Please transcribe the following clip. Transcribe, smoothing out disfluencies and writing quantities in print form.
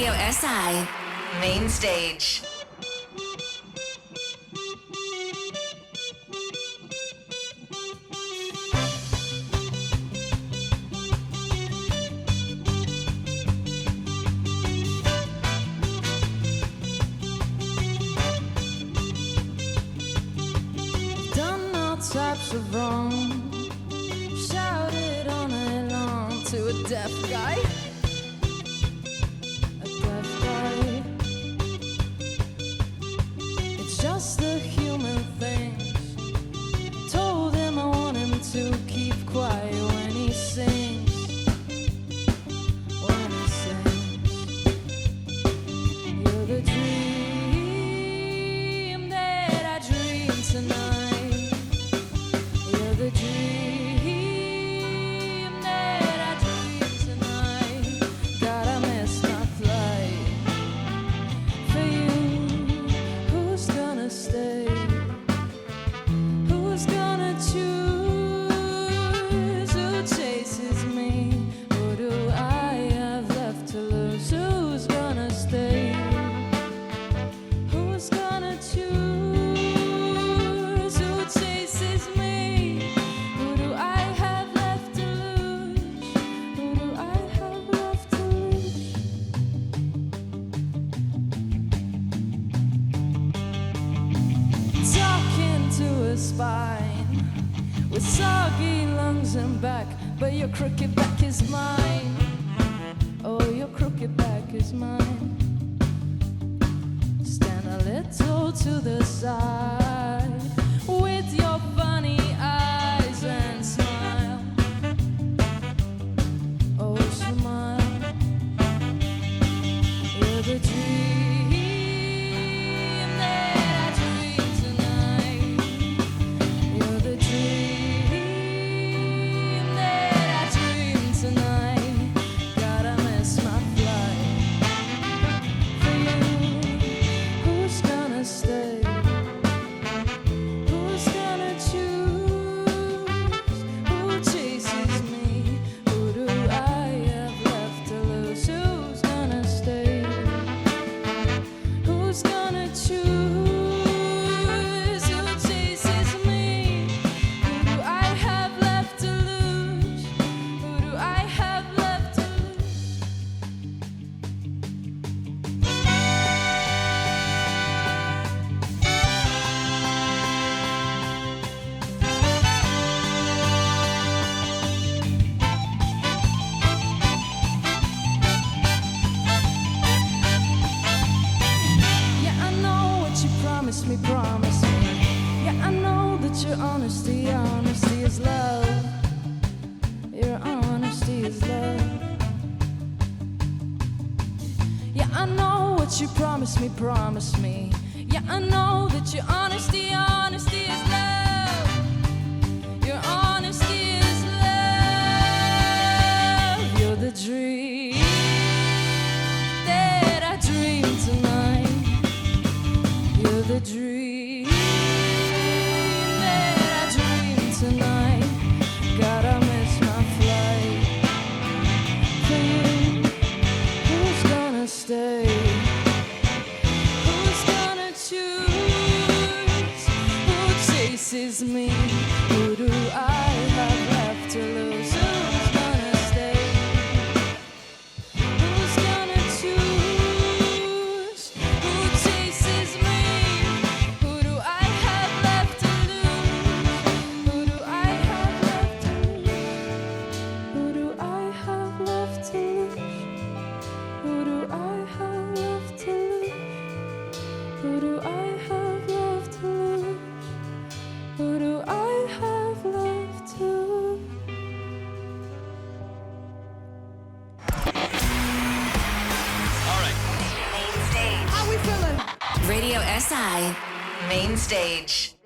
Radio SI, main stage. Done all types of wrong, shouted all night long to a deaf guy. Just the human things. Told him I want him to keep quiet when he sings. When he sings. You're the dream that I dream tonight. You're the dream that I dream tonight. God, I missed my flight. For you, who's gonna stay? Who's gonna choose? Who chases me? Who do I have left to lose? Who's gonna stay? Who's gonna choose? Who chases me? Who do I have left to lose? Who do I have left to lose? Talking to a spine with soggy lungs and back, but your crooked back is mine. Oh, your crooked back is mine. Stand a little to the side with your funny eyes and smile. Oh, smile. You're the dream that I dream tonight. You're the dream that I dream tonight. God, I miss my flight. For you, who's gonna stay? Who's gonna choose? Who chases me? Who do I have left to lose? Who's gonna stay? Who's gonna choose? Who chases me? Who do I have left to lose? Who do I have left to lose? Yeah, I know what you promised me, promise me. Yeah, I know that your honesty is love. Your honesty is love. Yeah, I know what you promised me, promise me. Yeah, I know that your honesty is love. Your honesty is love. You're the dream that I dream tonight. You're the dream that I dream tonight. God, I miss my flight. For you, who's gonna stay? Who's gonna choose? Who chases me? Who do I have left to lose? Who's gonna stay? Who's gonna choose? Who chases me? Who do I have left to lose? Who do I have left to lose? Who do I have left to lose? Who do I have left to lose? Who do I have left to lose? Who do I have left to lose? Main stage. How we feeling? Radio SI, main stage.